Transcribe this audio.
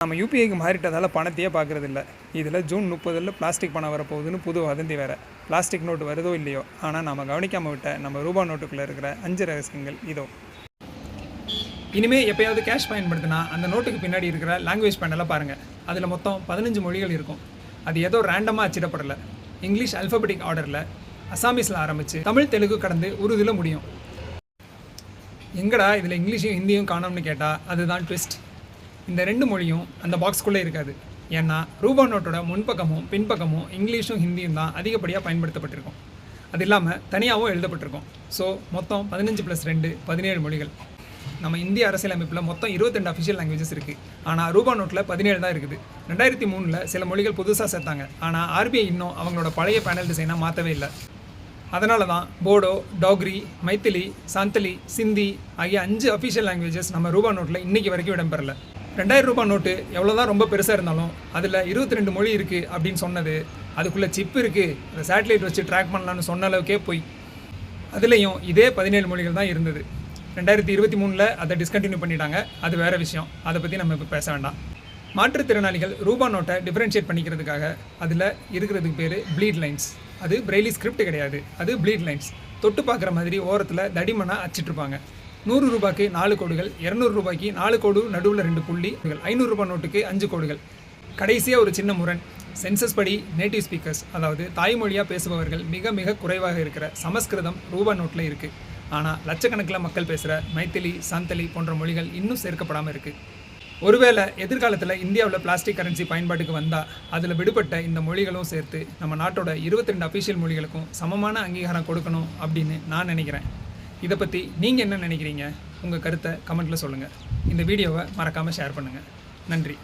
நம்ம யூபிஐக்கு மாறிட்டதால் பணத்தையே பார்க்குறதில்ல. இதில் June 30 plastic பணம் வரப்போகுதுன்னு புது வதந்தி வேறு. பிளாஸ்டிக் நோட்டு வருதோ இல்லையோ, ஆனால் நம்ம கவனிக்காமல் விட்ட நம்ம ரூபா நோட்டுக்குள்ளே இருக்கிற 5 ரகசியங்கள் இதோ. இனிமேல் எப்போயாவது கேஷ் பயன்படுத்தினா அந்த நோட்டுக்கு பின்னாடி இருக்கிற லாங்குவேஜ் பேனலை பாருங்கள். அதில் மொத்தம் 15 மொழிகள் இருக்கும். அது ஏதோ ரேண்டமாக அச்சிடப்படலை. இங்கிலீஷ் அல்ஃபபெட்டிக் ஆர்டரில், அசாமீஸில் ஆரம்பித்து தமிழ் தெலுங்கு கடந்து உருதுல முடியும். எங்கடா இதில் இங்கிலீஷையும் ஹிந்தியும் காணோம்னு கேட்டால் அதுதான் ட்விஸ்ட். இந்த 2 மொழியும் அந்த பாக்ஸ்குள்ளே இருக்காது. ஏன்னா ரூபா நோட்டோட முன்பக்கமும் பின்பக்கமும் இங்கிலீஷும் ஹிந்தியும் தான் அதிகப்படியாக பயன்படுத்தப்பட்டிருக்கும். அது இல்லாமல் தனியாகவும் எழுதப்பட்டிருக்கும். ஸோ மொத்தம் 15+2 17 மொழிகள். நம்ம இந்திய அரசியலமைப்பில் மொத்தம் 22 அஃபிஷியல் லாங்குவேஜஸ் இருக்குது. ஆனால் ரூபா நோட்டில் 17 தான் இருக்குது. 2003 சில மொழிகள் புதுசாக சேர்த்தாங்க. ஆனால் ஆர்பிஐ இன்னும் அவங்களோட பழைய பேனல் டிசைனை மாற்றவே இல்லை. அதனால தான் போடோ, டோக்ரி, மைத்திலி, சாந்தலி, சிந்தி ஆகிய 5 அஃபிஷியல் லாங்குவேஜஸ் நம்ம ரூபா நோட்டில் இன்றைக்கி வரைக்கும் இடம்பெறலை. 2000 ரூபா நோட்டு எவ்வளோதான் ரொம்ப பெருசாக இருந்தாலும் அதில் 22 மொழி இருக்குது அப்படின்னு சொன்னது, அதுக்குள்ளே சிப் இருக்குது, அதை சேட்டலைட் வச்சு ட்ராக் பண்ணலான்னு சொன்ன அளவுக்கே போய். அதுலேயும் இதே 17 மொழிகள் தான் இருந்தது. 2023 அதை டிஸ்கண்டினியூ பண்ணிட்டாங்க. அது வேறு விஷயம். அதை பற்றி நம்ம இப்போ பேச வேண்டாம். மாற்றுத்திறனாளிகள் ரூபா நோட்டை டிஃப்ரென்ஷியேட் பண்ணிக்கிறதுக்காக அதில் இருக்கிறதுக்கு பேர் ப்ளீட் லைன்ஸ். அது பிரெய்லி ஸ்கிரிப்ட் கிடையாது, அது ப்ளீட் லைன்ஸ். தொட்டு பார்க்குற மாதிரி ஓரத்தில் தடிமனாக அச்சிட்ருப்பாங்க. 100 ரூபாய்க்கு 4 கோடுகள், 200 ரூபாய்க்கு 4 கோடு, நடுவில் 2 புள்ளி, 500 ரூபாய் நோட்டுக்கு 5 கோடுகள். கடைசியாக ஒரு சின்ன முரண். சென்சஸ் படி நேட்டிவ் ஸ்பீக்கர்ஸ், அதாவது தாய்மொழியாக பேசுபவர்கள் மிக மிக குறைவாக இருக்கிற சமஸ்கிருதம் ரூபா நோட்டில் இருக்குது. ஆனால் லட்சக்கணக்கில் மக்கள் பேசுகிற மைத்திலி, சாந்தலி போன்ற மொழிகள் இன்னும் சேர்க்கப்படாமல் இருக்குது. ஒருவேளை எதிர்காலத்தில் இந்தியாவில் பிளாஸ்டிக் கரன்சி பயன்பாட்டுக்கு வந்தால் அதில் விடுபட்ட இந்த மொழிகளும் சேர்த்து நம்ம நாட்டோட 22 அஃபிஷியல் மொழிகளுக்கும் சமமான அங்கீகாரம் கொடுக்கணும் அப்படின்னு நான் நினைக்கிறேன். இதை பற்றி நீங்கள் என்ன நினைக்கிறீங்க? உங்கள் கருத்தை கமெண்ட்டில் சொல்லுங்கள். இந்த வீடியோவை மறக்காமல் ஷேர் பண்ணுங்கள். நன்றி.